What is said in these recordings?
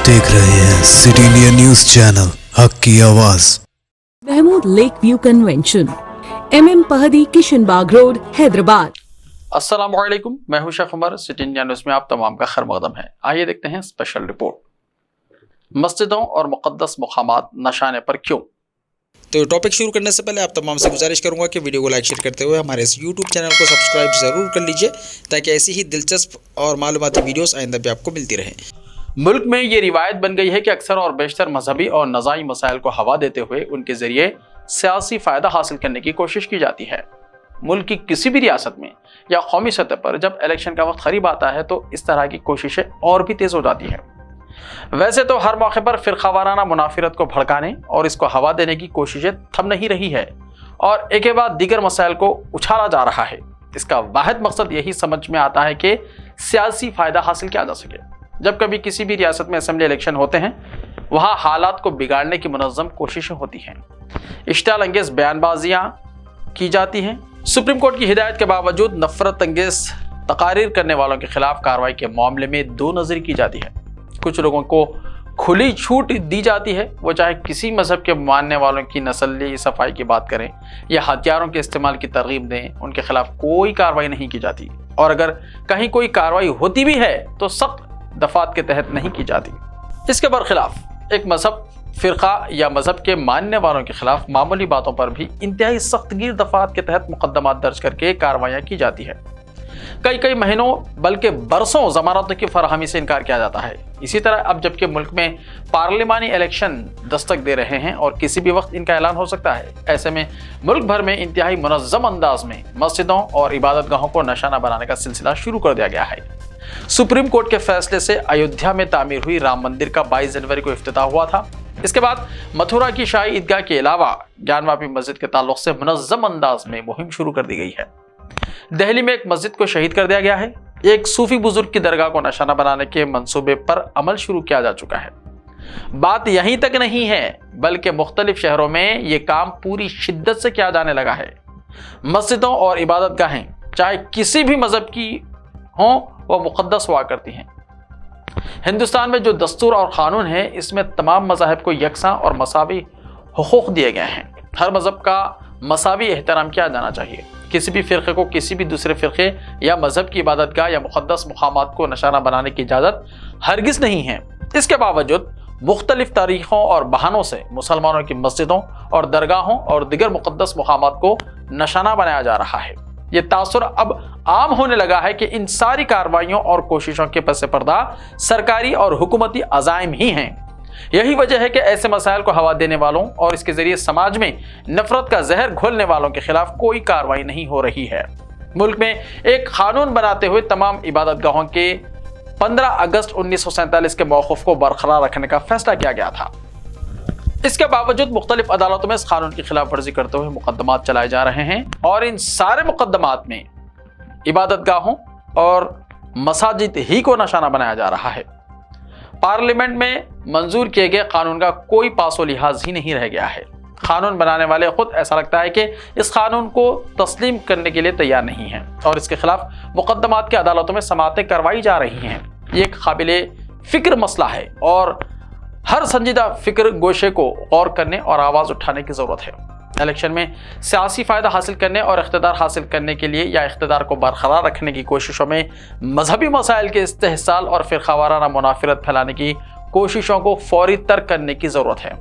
देख रहे हैं सिटी इंडिया न्यूज चैनल हक की आवाज। Mahmood lake view convention, MM Pahadi, Kishan Bagh road, Hyderabad. अस्सलामुअलैकुम, मैं हूं Sheikh Umar. City India news में आप तमाम का खैर मकदम है। आइए देखते हैं स्पेशल रिपोर्ट। मस्जिदों और मुक़द्दस मुक़ामात नशाने पर क्यों। तो टॉपिक शुरू करने से पहले आप तमाम से गुजारिश करूंगा कि वीडियो को लाइक शेयर करते हुए हमारे इस यूट्यूब चैनल को सब्सक्राइब ज़रूर कर लीजिए, ताकि ऐसी ही दिलचस्प और मालूमाती वीडियोस आइंदा भी आपको मिलती रहे। मुल्क में ये रिवायत बन गई है कि अक्सर और बेशतर मजहबी और नज़ाई मसाइल को हवा देते हुए उनके ज़रिए सियासी फ़ायदा हासिल करने की कोशिश की जाती है। मुल्क की किसी भी रियासत में या कौमी सतह पर जब इलेक्शन का वक्त करीब आता है तो इस तरह की कोशिशें और भी तेज़ हो जाती हैं। वैसे तो हर मौके पर फ़िरक़ावाराना मुनाफिरत को भड़काने और इसको हवा देने की कोशिशें थम नहीं रही है और एक के बाद दीगर मसाइल को उछाला जा रहा है। इसका वाहिद मकसद यही समझ में आता है कि सियासी फ़ायदा हासिल किया जा सके। जब कभी किसी भी रियासत में असेंबली इलेक्शन होते हैं, वहाँ हालात को बिगाड़ने की मुनज़्ज़म कोशिशें होती हैं, इश्तियाल अंगेज़ बयानबाजियाँ की जाती हैं। सुप्रीम कोर्ट की हिदायत के बावजूद नफ़रत अंगेज़ तकारीर करने वालों के खिलाफ कार्रवाई के मामले में दो नज़र की जाती है। कुछ लोगों को खुली छूट दी जाती है, वो चाहे किसी मज़हब के मानने वालों की नस्ली सफाई की बात करें या हथियारों के इस्तेमाल की तरगीब दें, उनके खिलाफ कोई कार्रवाई नहीं की जाती। और अगर कहीं कोई कार्रवाई होती भी है तो सख्त दफात के तहत नहीं की जाती। इसके बरखिलाफ एक मजहब, फ़िरक़ा या मजहब के मानने वालों के खिलाफ मामूली बातों पर भी इंतहाई सख्तगीर दफात के तहत मुकदमात दर्ज करके कार्रवाइयाँ की जाती है। कई महीनों बल्कि बरसों ज़मानतों की फराहमी से इनकार किया जाता है। इसी तरह अब जबकि मुल्क में पार्लिमानी इलेक्शन दस्तक दे रहे हैं और किसी भी वक्त इनका ऐलान हो सकता है, ऐसे में मुल्क भर में इंतहाई मुनज़्ज़म अंदाज में मस्जिदों और इबादत गाहों को निशाना बनाने का सिलसिला शुरू कर दिया गया है। सुप्रीम कोर्ट के फैसले से अयोध्या में तामीर हुई राम मंदिर का 22 जनवरी को इफ्तिताह हुआ था। इसके बाद मथुरा की शाही ईदगाह के अलावा ज्ञानवापी मस्जिद के ताल्लुक से मुनज़्ज़म अंदाज में मुहिम शुरू कर दी गई है। दिल्ली में एक मस्जिद को शहीद कर दिया गया है। एक सूफी बुजुर्ग की दरगाह को निशाना बनाने के मंसूबे पर अमल शुरू किया जा चुका है। बात यहीं तक नहीं है, बल्कि मुख्तलिफ शहरों में ये काम पूरी शिद्दत से किया जाने लगा है। मस्जिदों और इबादत गाहें चाहे किसी भी मजहब की हों, वह मुक़द्दस हुआ करती हैं। हिंदुस्तान में जो दस्तूर और क़ानून है, इसमें तमाम मज़ाहिब को यकसां और मसावी हुकूक़ दिए गए हैं। हर मज़हब का मसावी एहतराम किया जाना चाहिए। किसी भी फ़िरक़े को किसी भी दूसरे फ़िरक़े या मज़हब की इबादतगाह या मुक़द्दस मुक़ामात को निशाना बनाने की इजाज़त हरगिज़ नहीं है। इसके बावजूद मुख्तलिफ तारीख़ों और बहानों से मुसलमानों की मस्जिदों और दरगाहों और दिगर मुक़द्दस मुक़ामात को निशाना बनाया जा रहा है। ये तासुर अब आम होने लगा है कि इन सारी कार्रवाइयों और कोशिशों के पस पर्दा सरकारी और हुकूमती अज़ाइम ही हैं। यही वजह है कि ऐसे मसाइल को हवा देने वालों और इसके ज़रिए समाज में नफरत का जहर घोलने वालों के खिलाफ कोई कार्रवाई नहीं हो रही है। मुल्क में एक कानून बनाते हुए तमाम इबादत गाहों के 15 अगस्त 1947 के मौक़िफ़ को बरकरार रखने का फैसला किया गया था। इसके बावजूद मुख्तलिफ अदालतों में इस कानून की खिलाफ वर्जी करते हुए मुकदमात चलाए जा रहे हैं और इन सारे मुकदमात में इबादत गाहों और मसाजिद ही को निशाना बनाया जा रहा है। पार्लियामेंट में मंजूर किए गए कानून का कोई पासो लिहाज ही नहीं रह गया है। कानून बनाने वाले खुद ऐसा लगता है कि इस कानून को तस्लीम करने के लिए तैयार नहीं हैं और इसके खिलाफ मुकदमात की अदालतों में समाअतें करवाई जा रही हैं। ये एक काबिले फ़िक्र मसला है और हर संजीदा फ़िक्र गोशे को गौर करने और आवाज़ उठाने की ज़रूरत है। इलेक्शन में सियासी फ़ायदा हासिल करने और इख्तिदार हासिल करने के लिए या इख्तिदार को बरकरार रखने की कोशिशों में मजहबी मसाइल के इस्तेहसाल और फ़िरक़ावाराना मुनाफिरत फैलाने की कोशिशों को फौरी तर्क करने की ज़रूरत है।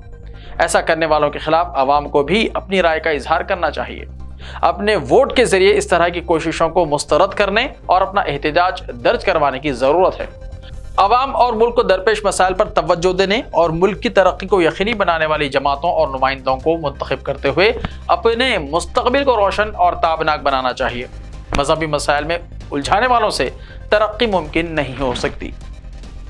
ऐसा करने वालों के खिलाफ आवाम को भी अपनी राय का इजहार करना चाहिए। अपने वोट के ज़रिए इस तरह की कोशिशों को मुस्तरद करने और अपना एहतजाज दर्ज करवाने की ज़रूरत है। अवाम और मुल्क को दरपेश मसाइल पर तवज्जो देने और मुल्क की तरक्की को यकीनी बनाने वाली जमातों और नुमाइंदों को मुंतखब करते हुए अपने मुस्तकबिल को रोशन और ताबनाक बनाना चाहिए। मजहबी मसाइल में उलझाने वालों से तरक्की मुमकिन नहीं हो सकती।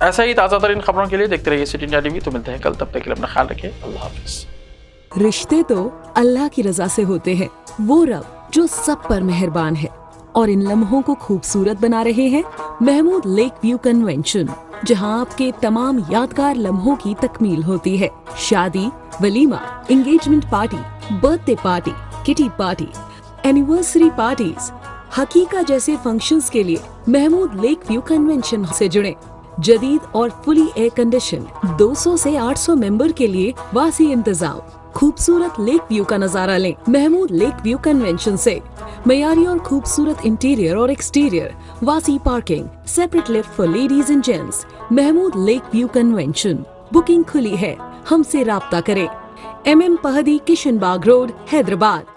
ऐसा ही ताज़ा तरीन खबरों के लिए देखते रहिए सिटी इंडिया टीवी। तो मिलते हैं कल, तब तक के लिए अपना ख्याल रखिए। अल्लाह हाफ़िज़। रिश्ते तो अल्लाह की रजा से होते हैं, वो रब जो सब पर मेहरबान है और इन लम्हों को खूबसूरत बना रहे हैं महमूद लेक व्यू कन्वेंशन, जहां आपके तमाम यादगार लम्हों की तकमील होती है। शादी, वलीमा, engagement party, birthday party, kitty party, anniversary parties, हकीका जैसे फंक्शंस के लिए महमूद लेक व्यू कन्वेंशन से जुड़ें। जदीद और फुली एयर कंडीशन 200 से 800 मेंबर के लिए वासी इंतजाम। खूबसूरत लेक व्यू का नजारा लें महमूद लेक व्यू कन्वेंशन से। मयारी और खूबसूरत इंटीरियर और एक्सटीरियर, वासी parking, separate lift for ladies and gents. Mahmood lake view convention. Booking खुली है, हमसे राब्ता करें। MM Pahadi, Kishan Bagh road, Hyderabad.